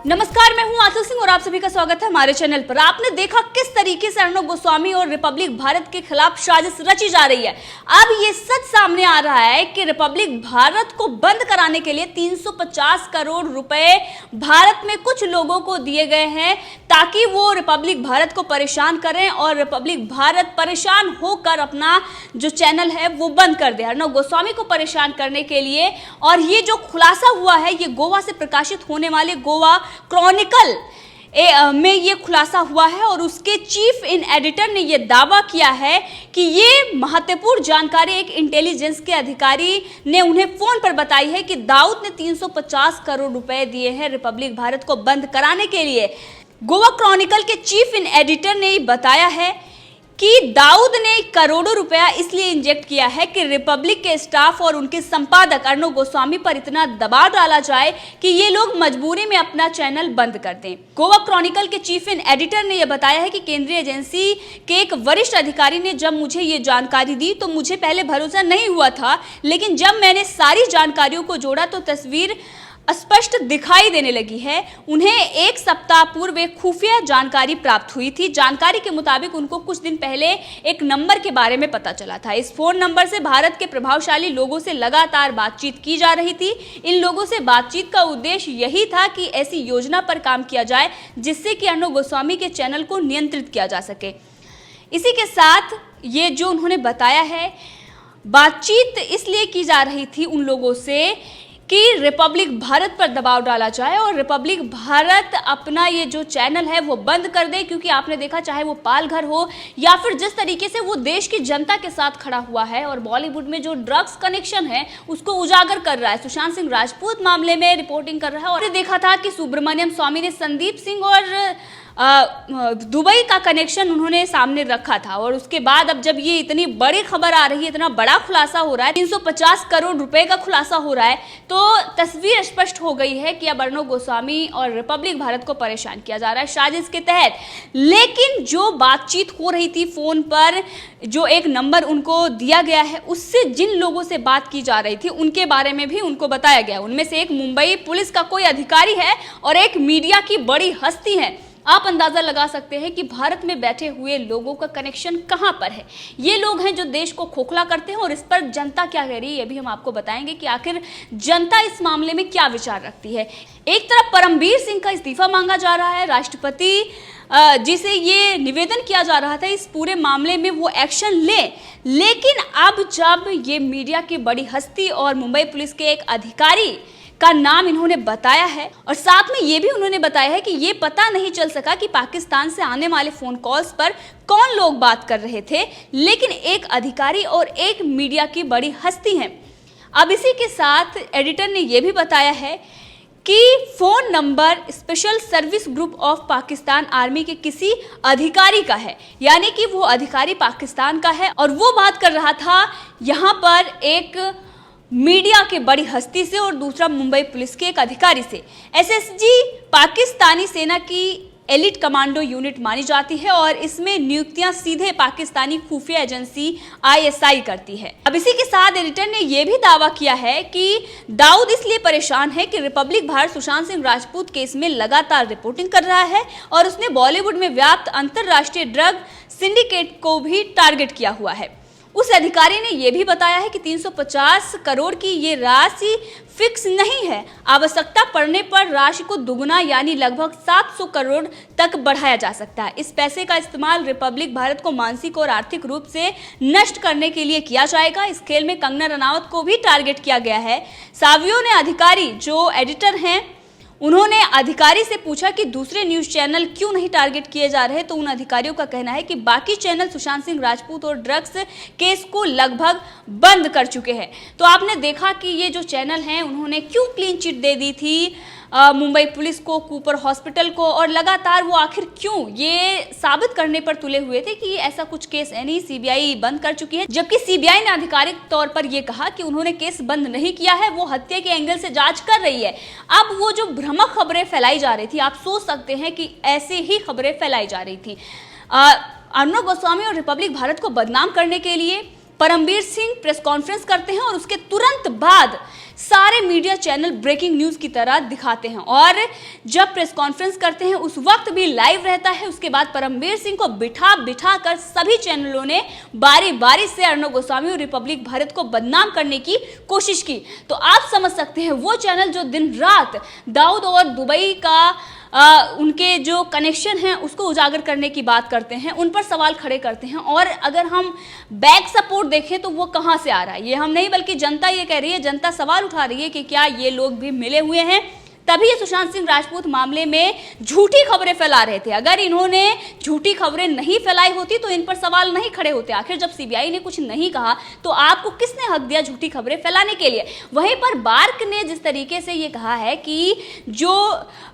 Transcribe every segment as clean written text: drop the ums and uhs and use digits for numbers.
नमस्कार, मैं हूं आंचल सिंह और आप सभी का स्वागत है हमारे चैनल पर। आपने देखा किस तरीके से अर्णव गोस्वामी और रिपब्लिक भारत के खिलाफ साजिश रची जा रही है। अब ये सच सामने आ रहा है कि रिपब्लिक भारत को बंद कराने के लिए 350 करोड़ रुपए भारत में कुछ लोगों को दिए गए हैं ताकि वो रिपब्लिक भारत को परेशान करें और रिपब्लिक भारत परेशान होकर अपना जो चैनल है वो बंद कर दे, अर्णव गोस्वामी को परेशान करने के लिए। और ये जो खुलासा हुआ है ये गोवा से प्रकाशित होने वाले गोवा क्रॉनिकल में ये खुलासा हुआ है और उसके चीफ इन एडिटर ने ये दावा किया है कि ये महत्वपूर्ण जानकारी एक इंटेलिजेंस के अधिकारी ने उन्हें फोन पर बताई है कि दाऊद ने 350 करोड़ रुपए दिए हैं रिपब्लिक भारत को बंद कराने के लिए। गोवा क्रॉनिकल के चीफ इन एडिटर ने बताया है कि दाऊद ने करोड़ों रुपया इसलिए इंजेक्ट किया है कि रिपब्लिक के स्टाफ और उनके संपादक अर्णव गोस्वामी पर इतना दबाव डाला जाए कि ये लोग मजबूरी में अपना चैनल बंद कर दें। गोवा क्रॉनिकल के चीफ इन एडिटर ने यह बताया है कि केंद्रीय एजेंसी के एक वरिष्ठ अधिकारी ने जब मुझे ये जानकारी दी तो मुझे पहले भरोसा नहीं हुआ था, लेकिन जब मैंने सारी जानकारियों को जोड़ा तो तस्वीर स्पष्ट दिखाई देने लगी है। उन्हें एक सप्ताह पूर्व एक खुफिया जानकारी प्राप्त हुई थी। जानकारी के मुताबिक उनको कुछ दिन पहले एक नंबर के बारे में पता चला था। इस फोन नंबर से भारत के प्रभावशाली लोगों से लगातार बातचीत की जा रही थी। इन लोगों से बातचीत का उद्देश्य यही था कि ऐसी योजना पर काम किया जाए जिससे कि अर्णव गोस्वामी के चैनल को नियंत्रित किया जा सके। इसी के साथ ये जो उन्होंने बताया है, बातचीत इसलिए की जा रही थी उन लोगों से कि रिपब्लिक भारत पर दबाव डाला जाए और रिपब्लिक भारत अपना ये जो चैनल है वो बंद कर दे, क्योंकि आपने देखा चाहे वो पालघर हो या फिर जिस तरीके से वो देश की जनता के साथ खड़ा हुआ है और बॉलीवुड में जो ड्रग्स कनेक्शन है उसको उजागर कर रहा है, सुशांत सिंह राजपूत मामले में रिपोर्टिंग कर रहा है। और देखा था कि सुब्रमण्यम स्वामी ने संदीप सिंह और दुबई का कनेक्शन उन्होंने सामने रखा था और उसके बाद अब जब ये इतनी बड़ी खबर आ रही है, इतना बड़ा खुलासा हो रहा है, 350 करोड़ रुपए का खुलासा हो रहा है, तो तस्वीर स्पष्ट हो गई है कि अब अर्णव गोस्वामी और रिपब्लिक भारत को परेशान किया जा रहा है साजिश के तहत। लेकिन जो बातचीत हो रही थी फोन पर, जो एक नंबर उनको दिया गया है, उससे जिन लोगों से बात की जा रही थी उनके बारे में भी उनको बताया गया। उनमें से एक मुंबई पुलिस का कोई अधिकारी है और एक मीडिया की बड़ी हस्ती है। आप अंदाजा लगा सकते हैं कि भारत में बैठे हुए लोगों का कनेक्शन कहां पर है। ये लोग हैं जो देश को खोखला करते हैं और इस पर जनता क्या कह रही है ये भी हम आपको बताएंगे कि आखिर जनता इस मामले में क्या विचार रखती है। एक तरफ परमबीर सिंह का इस्तीफा मांगा जा रहा है, राष्ट्रपति जिसे ये निवेदन किया जा रहा था इस पूरे मामले में वो एक्शन ले, लेकिन अब जब ये मीडिया की बड़ी हस्ती और मुंबई पुलिस के एक अधिकारी का नाम इन्होंने बताया है और साथ में ये भी उन्होंने बताया है कि ये पता नहीं चल सका कि पाकिस्तान से आने वाले फोन कॉल्स पर कौन लोग बात कर रहे थे, लेकिन एक अधिकारी और एक मीडिया की बड़ी हस्ती है। अब इसी के साथ एडिटर ने यह भी बताया है कि phone number special service group of Pakistan army के किसी अधिकारी का है, यानी कि वो अधिकारी पाकिस्तान का है और वो बात कर रहा था यहाँ पर एक मीडिया के बड़ी हस्ती से और दूसरा मुंबई पुलिस के एक अधिकारी से। एसएसजी पाकिस्तानी सेना की एलिट कमांडो यूनिट मानी जाती है और इसमें नियुक्तियां सीधे पाकिस्तानी खुफिया एजेंसी आईएसआई करती है। अब इसी के साथ एडिटर ने यह भी दावा किया है कि दाऊद इसलिए परेशान है कि रिपब्लिक भारत सुशांत सिंह राजपूत केस में लगातार रिपोर्टिंग कर रहा है और उसने बॉलीवुड में व्याप्त अंतरराष्ट्रीय ड्रग सिंडिकेट को भी टारगेट किया हुआ है। उस अधिकारी ने यह भी बताया है कि 350 करोड़ की ये राशि फिक्स नहीं है, आवश्यकता पड़ने पर राशि को दुगुना यानी लगभग 700 करोड़ तक बढ़ाया जा सकता है। इस पैसे का इस्तेमाल रिपब्लिक भारत को मानसिक और आर्थिक रूप से नष्ट करने के लिए किया जाएगा। इस खेल में कंगना रनावत को भी टारगेट किया गया है। सावियो ने अधिकारी जो एडिटर हैं उन्होंने अधिकारी से पूछा कि दूसरे न्यूज चैनल क्यों नहीं टारगेट किए जा रहे, तो उन अधिकारियों का कहना है कि बाकी चैनल सुशांत सिंह राजपूत और ड्रग्स केस को लगभग बंद कर चुके हैं। तो आपने देखा कि ये जो चैनल हैं उन्होंने क्यों क्लीन चिट दे दी थी मुंबई पुलिस को, कूपर हॉस्पिटल को, और लगातार वो आखिर क्यों ये साबित करने पर तुले हुए थे कि ऐसा कुछ केस है नहीं, सीबीआई बंद कर चुकी है। जबकि सीबीआई ने आधिकारिक तौर पर यह कहा कि उन्होंने केस बंद नहीं किया है, वो हत्या के एंगल से जांच कर रही है। अब वो जो भ्रामक खबरें फैलाई जा रही थी, आप सोच सकते हैं कि ऐसे ही खबरें फैलाई जा रही थी अर्णव गोस्वामी और रिपब्लिक भारत को बदनाम करने के लिए परमबीर सिंह प्रेस कॉन्फ्रेंस करते हैं और उसके तुरंत बाद सारे मीडिया चैनल ब्रेकिंग न्यूज की तरह दिखाते हैं और जब प्रेस कॉन्फ्रेंस करते हैं उस वक्त भी लाइव रहता है। उसके बाद परमबीर सिंह को बिठा कर सभी चैनलों ने बारी बारी से अर्णव गोस्वामी और रिपब्लिक भारत को बदनाम करने की कोशिश की। तो आप समझ सकते हैं वो चैनल जो दिन रात दाऊद और दुबई का उनके जो कनेक्शन है उसको उजागर करने की बात करते हैं, उन पर सवाल खड़े करते हैं। और अगर हम बैक सपोर्ट देखें तो वो कहां से आ रहा है, ये हम नहीं बल्कि जनता ये कह रही है, जनता सवाल उठा रही है कि क्या ये लोग भी मिले हुए हैं। तभी ये सुशांत सिंह राजपूत मामले में झूठी खबरें फैला रहे थे। अगर इन्होंने झूठी खबरें नहीं फैलाई होती तो इन पर सवाल नहीं खड़े होते। आखिर जब सीबीआई ने कुछ नहीं कहा तो आपको किसने हक दिया झूठी खबरें फैलाने के लिए। वहीं पर बार्क ने जिस तरीके से ये कहा है कि जो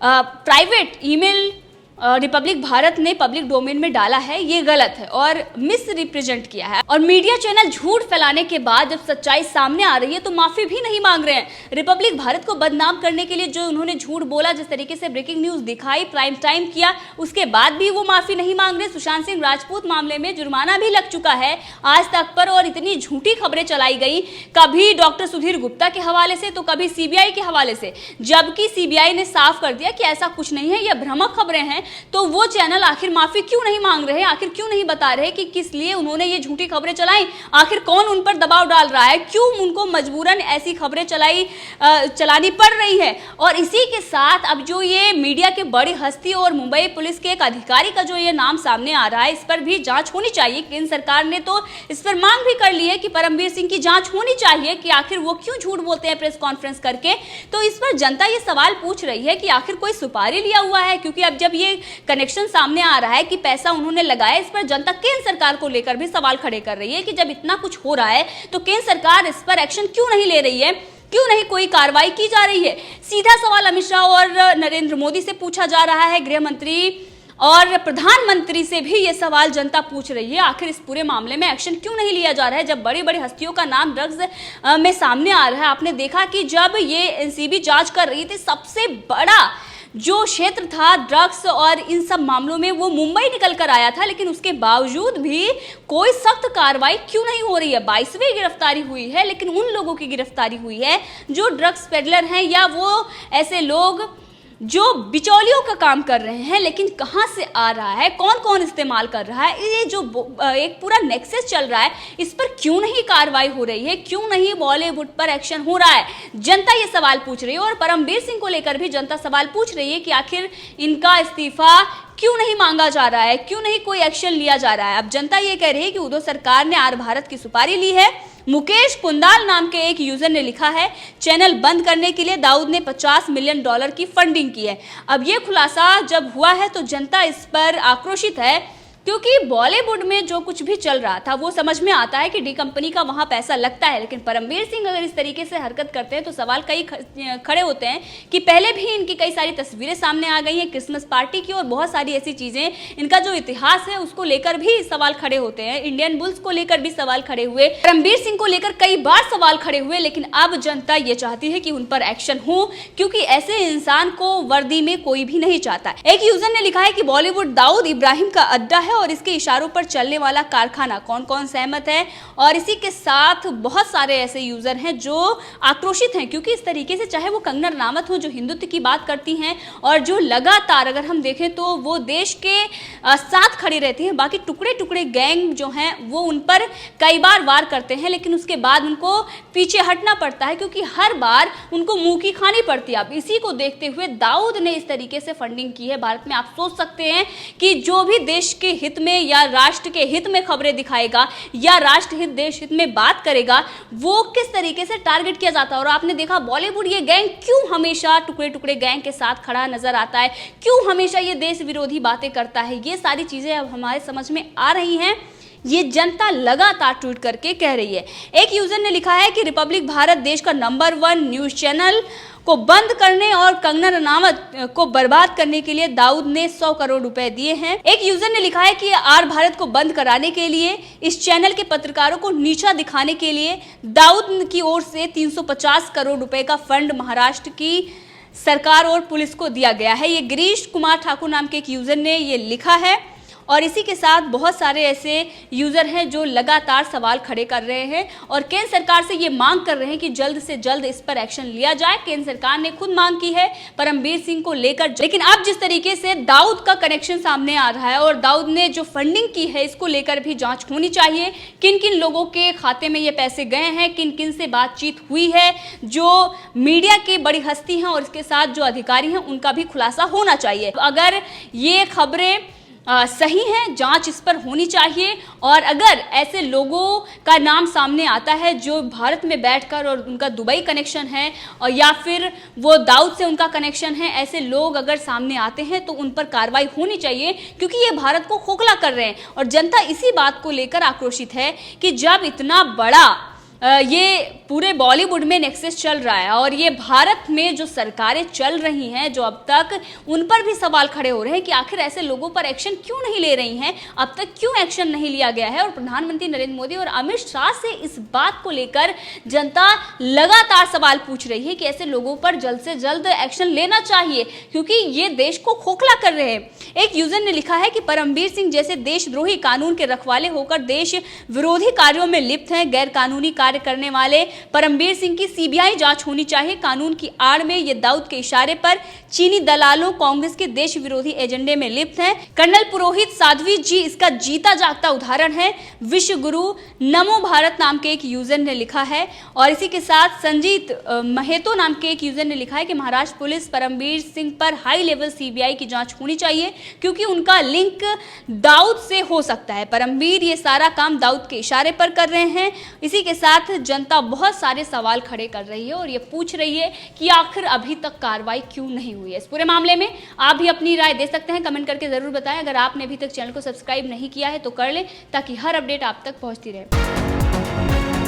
प्राइवेट ईमेल रिपब्लिक भारत ने पब्लिक डोमेन में डाला है ये गलत है और मिस रिप्रेजेंट किया है। और मीडिया चैनल झूठ फैलाने के बाद जब सच्चाई सामने आ रही है तो माफी भी नहीं मांग रहे हैं। रिपब्लिक भारत को बदनाम करने के लिए जो उन्होंने झूठ बोला, जिस तरीके से ब्रेकिंग न्यूज दिखाई, प्राइम टाइम किया, उसके बाद भी वो माफी नहीं मांग रहे। सुशांत सिंह राजपूत मामले में जुर्माना भी लग चुका है आज तक पर और इतनी झूठी खबरें चलाई गई, कभी डॉक्टर सुधीर गुप्ता के हवाले से तो कभी सीबीआई के हवाले से, जबकि सीबीआई ने साफ कर दिया कि ऐसा कुछ नहीं है, ये भ्रामक खबरें हैं। तो वो चैनल आखिर माफी क्यों नहीं मांग रहे, आखिर क्यों नहीं बता रहे कि किस लिए उन्होंने ये झूठी खबरें चलाई, आखिर कौन उन पर दबाव डाल रहा है, क्यों उनको मजबूरन ऐसी खबरें चलानी पड़ रही है। और इसी के साथ अब जो ये मीडिया के बड़ी हस्ती और मुंबई पुलिस के एक अधिकारी का जो ये नाम सामने आ रहा है, इस पर भी जांच होनी चाहिए। केंद्र सरकार ने तो इस पर मांग भी कर ली है कि परमबीर सिंह की जांच होनी चाहिए कि आखिर वो क्यों झूठ बोलते हैं प्रेस कॉन्फ्रेंस करके। तो इस पर जनता ये सवाल पूछ रही है कि आखिर कोई सुपारी लिया हुआ है, क्योंकि अब जब ये कनेक्शन सामने आ रहा है कि पैसा उन्होंने लगाया, इस पर जनता केंद्र सरकार को लेकर भी सवाल खड़े कर रही है कि जब इतना कुछ हो रहा है तो केंद्र सरकार इस पर एक्शन क्यों नहीं ले रही है, क्यों नहीं कोई कार्रवाई की जा रही है। सीधा सवाल अमित शाह और नरेंद्र मोदी से पूछा जा रहा है, गृह मंत्री और प्रधानमंत्री से भी ये सवाल जनता पूछ रही है, आखिर इस पूरे मामले में एक्शन क्यों नहीं लिया जा रहा है जब बड़ी बड़ी हस्तियों का नाम ड्रग्स में सामने आ रहा है। आपने देखा कि जब ये एनसीबी जांच कर रही थी, सबसे बड़ा जो क्षेत्र था ड्रग्स और इन सब मामलों में वो मुंबई निकल कर आया था, लेकिन उसके बावजूद भी कोई सख्त कार्रवाई क्यों नहीं हो रही है। 22वीं गिरफ्तारी हुई है, लेकिन उन लोगों की गिरफ्तारी हुई है जो ड्रग्स पेडलर हैं या वो ऐसे लोग जो बिचौलियों का काम कर रहे हैं। लेकिन कहां से आ रहा है, कौन कौन इस्तेमाल कर रहा है, ये जो एक पूरा नेक्सस चल रहा है, इस पर क्यों नहीं कार्रवाई हो रही है, क्यों नहीं बॉलीवुड पर एक्शन हो रहा है, जनता ये सवाल पूछ रही है। और परमबीर सिंह को लेकर भी जनता सवाल पूछ रही है कि आखिर इनका इस्तीफा क्यों नहीं मांगा जा रहा है, क्यों नहीं कोई एक्शन लिया जा रहा है। अब जनता ये कह रही है कि उद्धव सरकार ने आर भारत की सुपारी ली है। मुकेश कुंदाल नाम के एक यूजर ने लिखा है, चैनल बंद करने के लिए दाऊद ने $50 मिलियन की फंडिंग की है। अब ये खुलासा जब हुआ है तो जनता इस पर आक्रोशित है, क्योंकि बॉलीवुड में जो कुछ भी चल रहा था वो समझ में आता है कि डी कंपनी का वहां पैसा लगता है। लेकिन परमबीर सिंह अगर इस तरीके से हरकत करते हैं तो सवाल कई खड़े होते हैं कि पहले भी इनकी कई सारी तस्वीरें सामने आ गई हैं क्रिसमस पार्टी की और बहुत सारी ऐसी चीजें, इनका जो इतिहास है उसको लेकर भी सवाल खड़े होते हैं। इंडियन बुल्स को लेकर भी सवाल खड़े हुए, परमबीर सिंह को लेकर कई बार सवाल खड़े हुए, लेकिन अब जनता ये चाहती है कि उन पर एक्शन हो, क्योंकि ऐसे इंसान को वर्दी में कोई भी नहीं चाहता। एक यूजर ने लिखा है कि बॉलीवुड दाऊद इब्राहिम का अड्डा है और इसके इशारों पर चलने वाला कारखाना, कौन कौन सहमत है। और इसी के साथ बहुत सारे ऐसे यूजर हैं जो आक्रोशित हैं, क्योंकि इस तरीके से चाहे वो कंगना रनावत हो जो हिंदुत्व की बात करती हैं और जो लगातार अगर हम देखें तो वो देश के साथ खड़ी रहती हैं, बाकी टुकड़े टुकड़े गैंग जो हैं वो उन पर कई बार वार करते हैं, लेकिन उसके बाद उनको पीछे हटना पड़ता है क्योंकि हर बार उनको मुंह की खानी पड़ती है। अब इसी को देखते हुए दाऊद ने इस तरीके से फंडिंग की है भारत में। आप सोच सकते हैं कि जो भी देश के हित में या राष्ट्र के हित में खबरें दिखाएगा या राष्ट्र हित देश हित में बात करेगा, वो किस तरीके से टारगेट किया जाता है। और आपने देखा बॉलीवुड ये गैंग क्यों हमेशा टुकड़े टुकड़े गैंग के साथ खड़ा नजर आता है, क्यों हमेशा ये देश विरोधी बातें करता है। ये सारी चीजें अब हमारे समझ में आ रही हैं, ये जनता लगातार ट्वीट करके कह रही है। एक यूजर ने लिखा है कि रिपब्लिक भारत देश का नंबर 1 न्यूज चैनल को बंद करने और कंगना रनावत को बर्बाद करने के लिए दाऊद ने 100 करोड़ रुपए दिए हैं। एक यूजर ने लिखा है कि आर भारत को बंद कराने के लिए, इस चैनल के पत्रकारों को नीचा दिखाने के लिए दाऊद की ओर से 350 करोड़ रुपए का फंड महाराष्ट्र की सरकार और पुलिस को दिया गया है। ये गिरीश कुमार ठाकुर नाम के एक यूजर ने ये लिखा है। और इसी के साथ बहुत सारे ऐसे यूजर हैं जो लगातार सवाल खड़े कर रहे हैं और केंद्र सरकार से ये मांग कर रहे हैं कि जल्द से जल्द इस पर एक्शन लिया जाए। केंद्र सरकार ने खुद मांग की है परमबीर सिंह को लेकर, लेकिन अब जिस तरीके से दाऊद का कनेक्शन सामने आ रहा है और दाऊद ने जो फंडिंग की है इसको लेकर भी जांच होनी चाहिए। किन किन लोगों के खाते में ये पैसे गए हैं, किन किन से बातचीत हुई है, जो मीडिया की बड़ी हस्ती हैं और इसके साथ जो अधिकारी हैं उनका भी खुलासा होना चाहिए। अगर ये खबरें सही है, जांच इस पर होनी चाहिए और अगर ऐसे लोगों का नाम सामने आता है जो भारत में बैठकर और उनका दुबई कनेक्शन है और या फिर वो दाऊद से उनका कनेक्शन है, ऐसे लोग अगर सामने आते हैं तो उन पर कार्रवाई होनी चाहिए क्योंकि ये भारत को खोखला कर रहे हैं। और जनता इसी बात को लेकर आक्रोशित है कि जब इतना बड़ा ये पूरे बॉलीवुड में नेक्सस चल रहा है और ये भारत में जो सरकारें चल रही हैं जो अब तक उन पर भी सवाल खड़े हो रहे हैं कि आखिर ऐसे लोगों पर एक्शन क्यों नहीं ले रही हैं, अब तक क्यों एक्शन नहीं लिया गया है। और प्रधानमंत्री नरेंद्र मोदी और अमित शाह से इस बात को लेकर जनता लगातार सवाल पूछ रही है कि ऐसे लोगों पर जल्द से जल्द एक्शन लेना चाहिए क्योंकि ये देश को खोखला कर रहे हैं। एक यूजर ने लिखा है कि परमबीर सिंह जैसे देशद्रोही कानून के रखवाले होकर देश विरोधी कार्यों में लिप्त हैं। गैर कानूनी कार्य करने वाले परमबीर सिंह की सीबीआई जांच होनी चाहिए। कानून की आड़ में ये दाऊद के इशारे पर चीनी दलालों कांग्रेस के देश विरोधी एजेंडे में लिप्त हैं। कर्नल पुरोहित साध्वी जी इसका जीता जागता उदाहरण है। विश्व गुरु नमो भारत नाम के एक यूजर ने लिखा है और इसी के साथ संजीत महेतो नाम के एक यूजर ने लिखा है कि महाराष्ट्र पुलिस परमबीर सिंह पर हाई लेवल सीबीआई की जांच होनी चाहिए क्योंकि उनका लिंक दाऊद से हो सकता है। परमबीर ये सारा काम दाऊद के इशारे पर कर रहे हैं। इसी के साथ जनता बहुत सारे सवाल खड़े कर रही है और ये पूछ रही है कि आखिर अभी तक कार्रवाई क्यों नहीं हुई है। इस पूरे मामले में आप भी अपनी राय दे सकते हैं, कमेंट करके जरूर बताएं। अगर आपने अभी तक चैनल को सब्सक्राइब नहीं किया है तो कर लें ताकि हर अपडेट आप तक पहुंचती रहे।